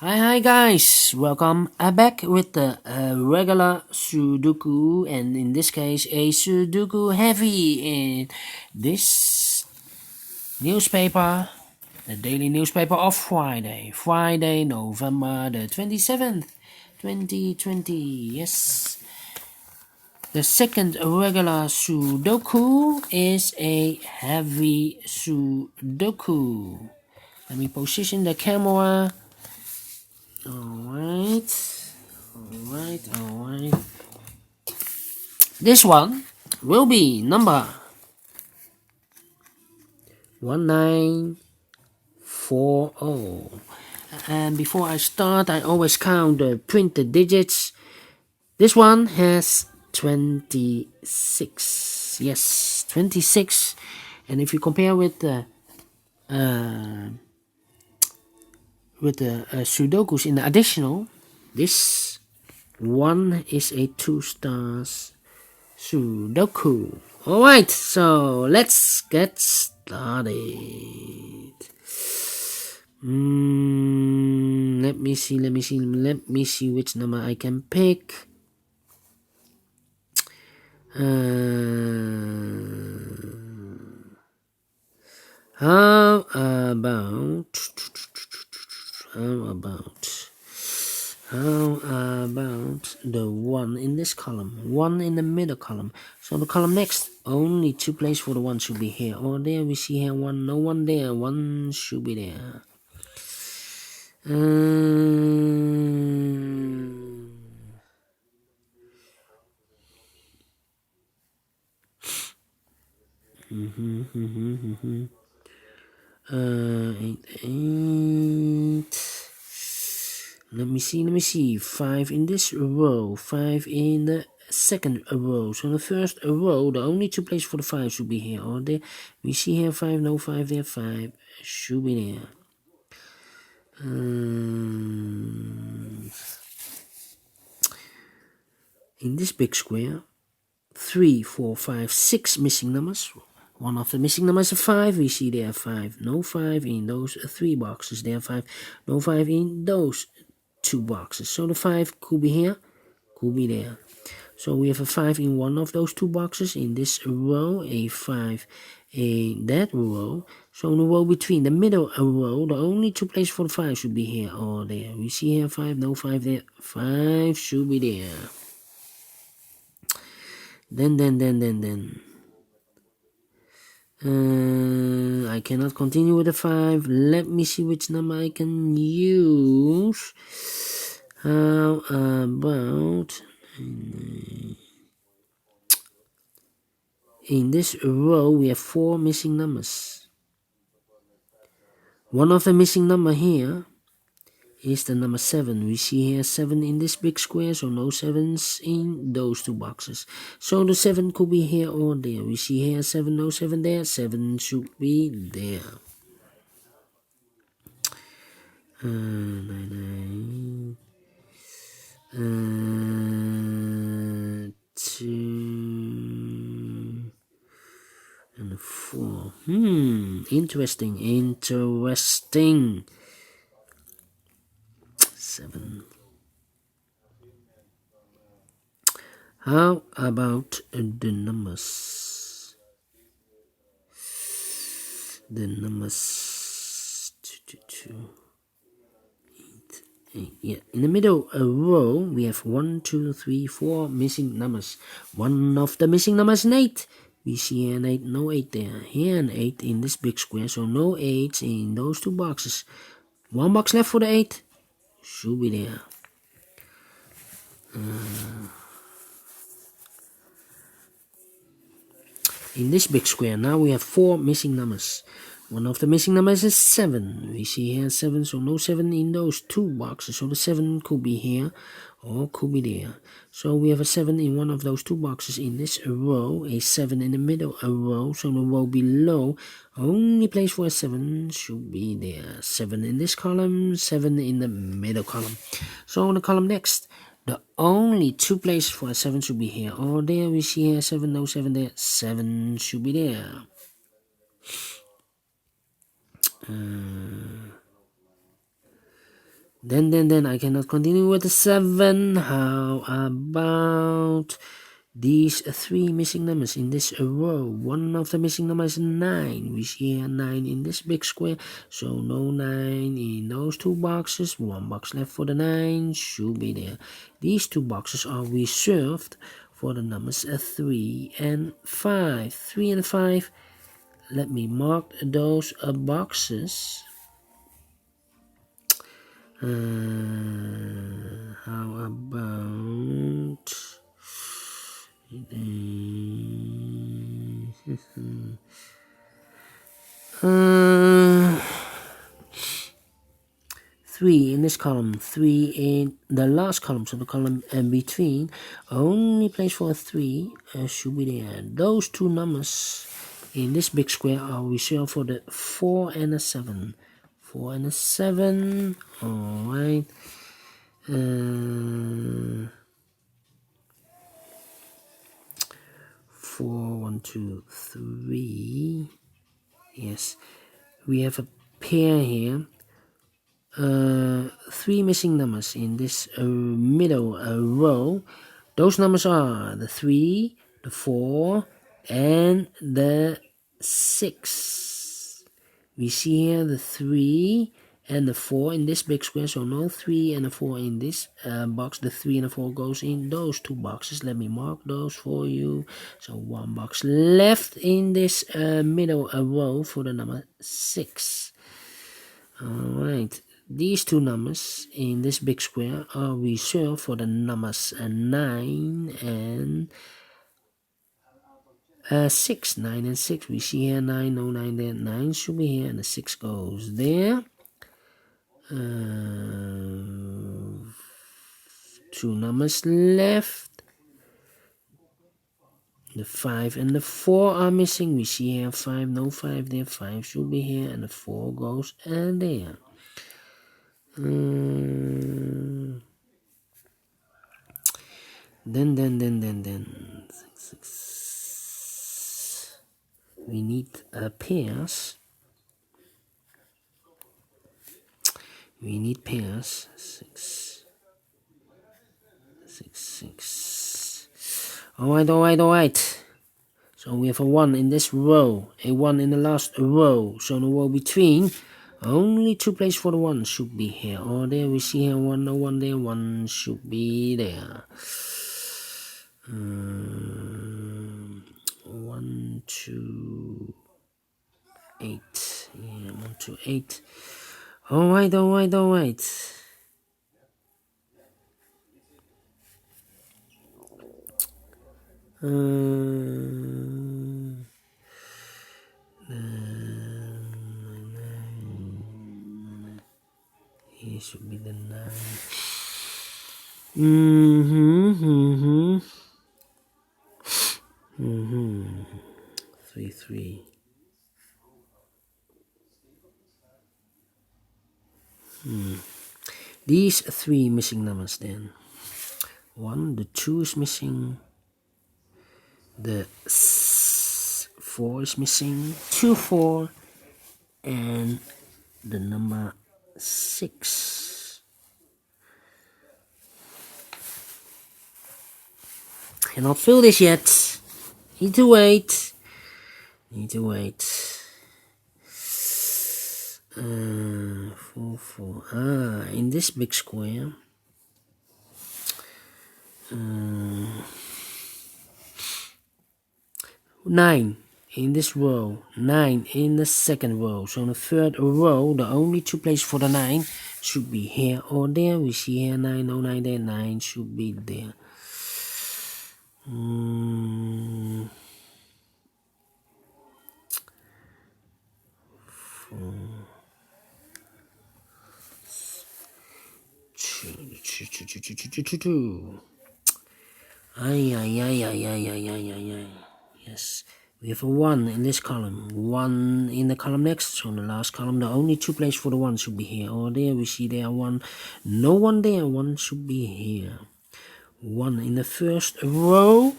Hi guys, welcome back with the regular Sudoku, and in this case a Sudoku Heavy in this newspaper, the daily newspaper of Friday November the 27th 2020. Yes, the second regular Sudoku is a Heavy Sudoku. Let me position the camera. Alright. This one will be number 1940. And before I start, I always count the printed digits. This one has 26. Yes, 26. And if you compare with the Sudokus in the additional, this one is a 2 stars Sudoku. Alright, so let's get started. Let me see which number I can pick. How about the one in this column, one in the middle column? So the column next, only 2 places for the one should be here or there. We see here one, no one there, one should be there. Eight. Let me see. 5 in this row, 5 in the second row. So the first row, the only 2 places for the 5 should be here or there. We see here 5, no 5 there, 5 should be there. In this big square, 3, 4, 5, 6 missing numbers. One of the missing numbers is 5. We see there 5, no 5 in those 3 boxes. There 5, no 5 in those 2 boxes. So the 5 could be here, could be there. So we have a 5 in one of those 2 boxes. In this row, a 5 in that row. So in the row between the middle row, the only 2 places for the 5 should be here or there. We see here 5, no 5 there, 5 should be there. Then. I cannot continue with the 5. Let me see which number I can use. How about in this row we have 4 missing numbers. One of the missing number here is the number 7. We see here 7 in this big square, so no 7s in those 2 boxes. So the 7 could be here or there. We see here 7, no 7 there, 7 should be there. 2 and 4. Interesting. 7. How about the numbers? The numbers 2. 8. Yeah, in the middle row we have 1, 2, 3, 4 missing numbers. One of the missing numbers is 8. We see here an 8, no 8 there. Here an 8 in this big square, so no 8s in those 2 boxes. 1 box left for the 8. Should be there. In this big square, now we have 4 missing numbers. One of the missing numbers is 7. We see here 7, so no 7 in those 2 boxes. So the 7 could be here or could be there. So we have a 7 in one of those 2 boxes in this row, a 7 in the middle row. So the row below, only place for a 7 should be there. 7 in this column, 7 in the middle column. So on the column next, the only 2 places for a 7 should be here or there. We see here 7, no 7 there, 7 should be there. Then I cannot continue with the 7. How about these 3 missing numbers in this row? One of the missing numbers is 9. We see here 9 in this big square, so no 9 in those 2 boxes. 1 box left for the 9 should be there. These 2 boxes are reserved for the numbers 3 and 5. 3 and 5. Let me mark those boxes. How about 3 in this column, 3 in the last column, so the column in between. Only place for a 3 should be there. Those 2 numbers in this big square are reserved for the 4 and a 7. 4 and a 7. Alright. 4, 1, 2, 3. Yes, we have a pair here. 3 missing numbers in this middle row. Those numbers are the 3, the 4, and the 6. We see here the 3 and the 4 in this big square, so no 3 and a 4 in this box. The 3 and the 4 goes in those 2 boxes. Let me mark those for you. So 1 box left in this middle row for the number 6. Alright, these 2 numbers in this big square are reserved for the numbers 9 and 6. 9 and 6. We see here 9, no 9 there. 9 should be here, and the 6 goes there. 2 numbers left. The 5 and the 4 are missing. We see here 5, no 5 there. 5 should be here, and the 4 goes there. Then. 6. We need pairs. We need pairs. 6. 6, 6. Alright. So we have a 1 in this row, a 1 in the last row. So in the row between, only 2 places for the 1 should be here or there. We see here 1, no 1 there. 1 should be there. 1, 2, 8. Yeah, 1, 2, 8. Alright. Here should be the 9. 3, 3. These 3 missing numbers then. 1, the 2 is missing. The 4 is missing. 2, 4, and the number 6. Cannot fill this yet. Need to wait. 4, 4. In this big square. 9 in this row. 9 in the second row. So in the third row, the only 2 places for the 9 should be here or there. We see here 9, no 9 there. 9 should be there. 4, 2. Yes, we have a 1 in this column, 1 in the column next. So in the last column, the only 2 places for the 1 should be here or there. We see there 1, no 1 there. 1 should be here. 1 in the first row,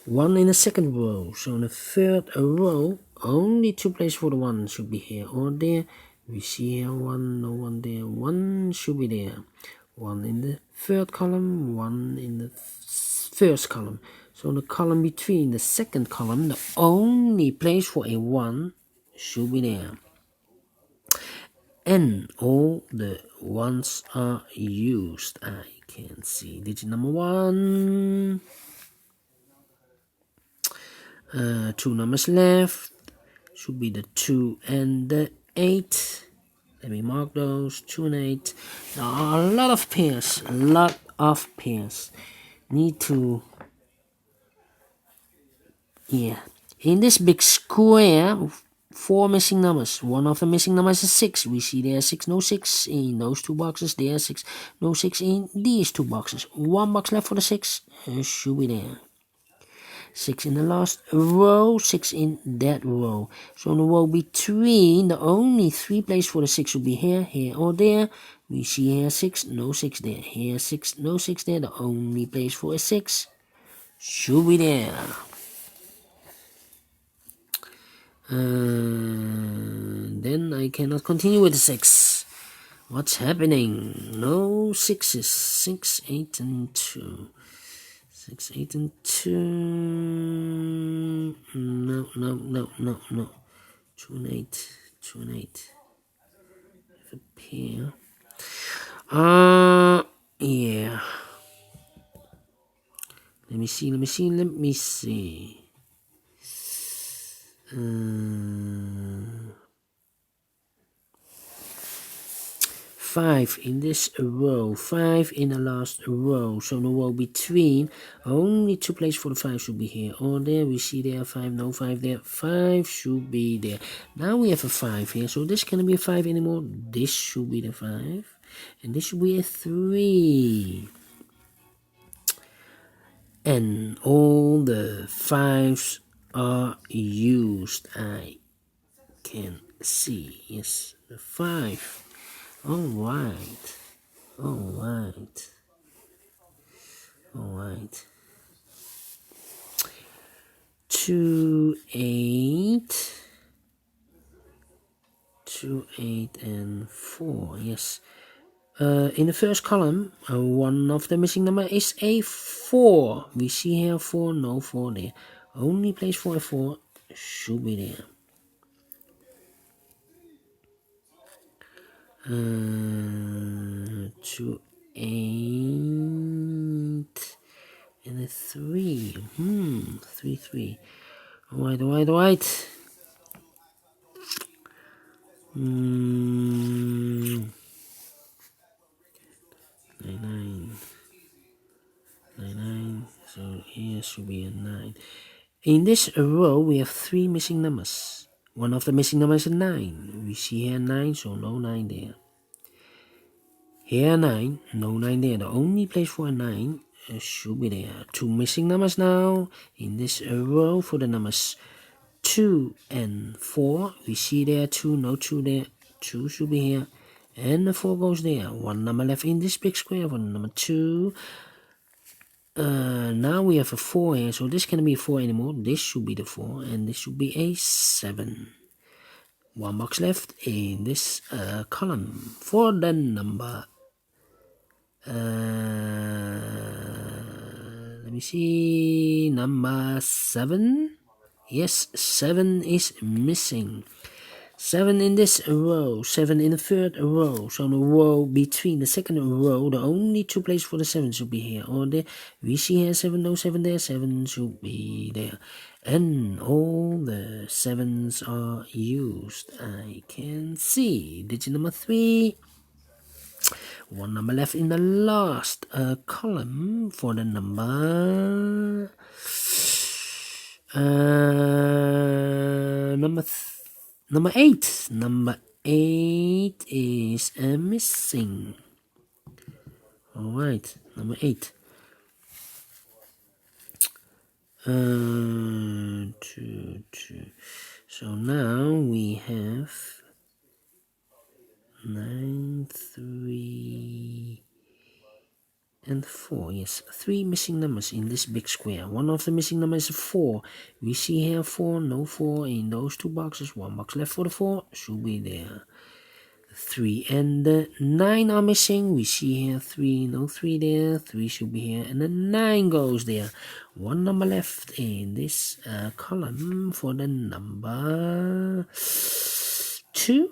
1 in the second row. So in the third row, only 2 places for the 1 should be here or there. We see here 1, no 1 there. 1 should be there. 1 in the third column, 1 in the first column. So the column between the second column, the only place for a 1 should be there. And all the ones are used. I can see digit number 1. 2 numbers left. Should be the 2 and the 8. Let me mark those. 2 and 8. There are a lot of pairs. Need to... Yeah. In this big square, 4 missing numbers. One of the missing numbers is 6. We see there 6, no 6 in those 2 boxes. There 6, no 6 in these 2 boxes. 1 box left for the 6. Should be there. 6 in the last row, 6 in that row. So in the row between, the only 3 places for the 6 should be here, here or there. We see here 6, no 6 there. Here 6, no 6 there. The only place for a 6 should be there. Then I cannot continue with the 6. What's happening? No 6s. 6, 8, and 2. 6, 8, and 2. No. 2 and 8. 2 and 8. Have a pair. Yeah. Let me see. 5 in this row, 5 in the last row. So the row between, only 2 places for the 5 should be here or there. We see there 5, no 5 there. 5 should be there. Now we have a 5 here, so this cannot be a 5 anymore. This should be the 5, and this should be a 3. And all the 5s are used. I can see. Yes, the 5. Alright. 2, 8. 2, 8, and 4. Yes. In the first column, one of the missing number is a 4. We see here 4, no 4 there. Only place for a 4 should be there. 2, 8, and a 3. 3. Alright. 9. So here should be a 9. In this row, we have 3 missing numbers. One of the missing numbers is 9. We see here 9, so no 9 there. Here 9, no 9 there. The only place for a 9 should be there. 2 missing numbers now. In this row for the numbers 2 and 4. We see there 2, no 2 there. 2 should be here. And the 4 goes there. 1 number left in this big square for the number 2. Now we have a 4 here, so this cannot be a 4 anymore. This should be the 4, and this should be a 7. 1 box left in this column for the number. Let me see, number 7. Yes, 7 is missing. 7 in this row, 7 in the third row. So the row between the second row, the only 2 places for the 7 should be here or there. We see here 7, no 7 there, 7 should be there. And all the 7s are used. I can see digit number 3. 1 number left in the last column for the number. Number 8. Number 8 is missing. Alright, number 8. 2. So now we have 9, 3, and 4. Yes, 3 missing numbers in this big square. One of the missing numbers is 4. We see here 4, no 4 in those 2 boxes. 1 box left for the 4 should be there. 3 and the 9 are missing. We see here 3, no 3 there, 3 should be here, and the 9 goes there. One number left in this column for the number 2.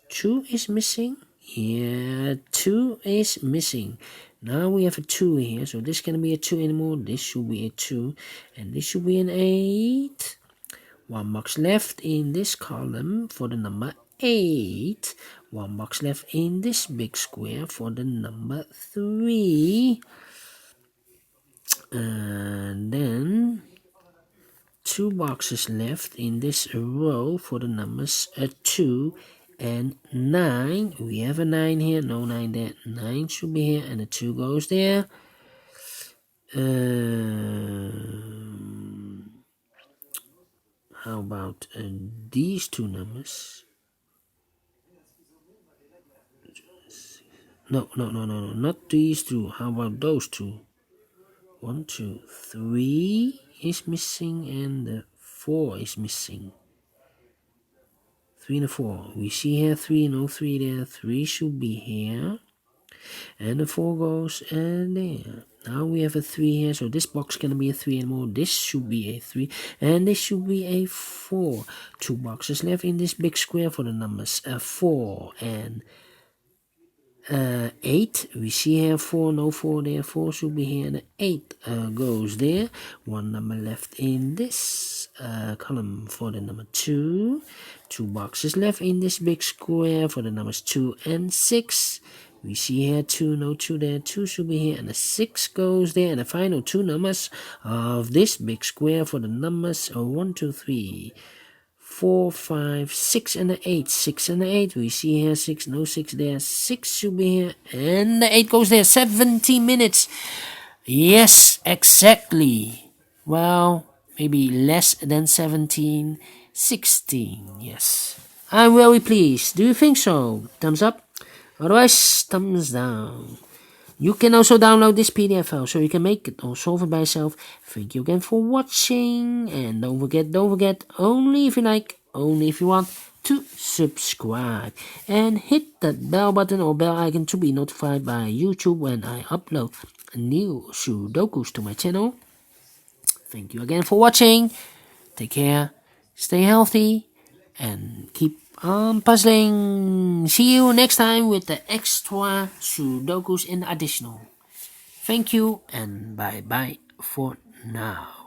2 is missing. Yeah, 2 is missing. Now we have a 2 here, so this can be a 2 anymore. This should be a 2, and this should be an 8. 1 box left in this column for the number 8. 1 box left in this big square for the number 3. And then 2 boxes left in this row for the numbers 2 and 9. We have a 9 here, no 9 there. 9 should be here, and the 2 goes there. How about these 2 numbers? No, not these 2. How about those 2? 1, 2, 3 is missing, and the 4 is missing. 3 and 4. We see here 3, no 3 there. 3 should be here, and the 4 goes there. Now we have a 3 here, so this box can be a 3 anymore. This should be a 3, and this should be a 4. 2 boxes left in this big square for the numbers 4 and 8. We see here 4, no 4 there. 4 should be here, and the 8 goes there. 1 number left in this column for the number 2. 2 boxes left in this big square for the numbers 2 and 6. We see here 2, no 2 there. 2 should be here, and the 6 goes there. And the final 2 numbers of this big square for the numbers 1, 2, 3, 4, 5, 6 and the 8. 6 and the 8. We see here 6, no 6 there. 6 should be here, and the 8 goes there. 17 minutes. Yes, exactly. Well, maybe less than 17. 16. Yes. I'm very pleased. Do you think so? Thumbs up. Otherwise, thumbs down. You can also download this PDF file so you can make it or solve it by yourself. Thank you again for watching, and don't forget, only if you like, only if you want, to subscribe and hit that bell button or bell icon to be notified by YouTube when I upload new Sudokus to my channel. Thank you again for watching. Take care, stay healthy, and keep on puzzling. See you next time with the extra Sudokus in additional. Thank you, and bye bye for now.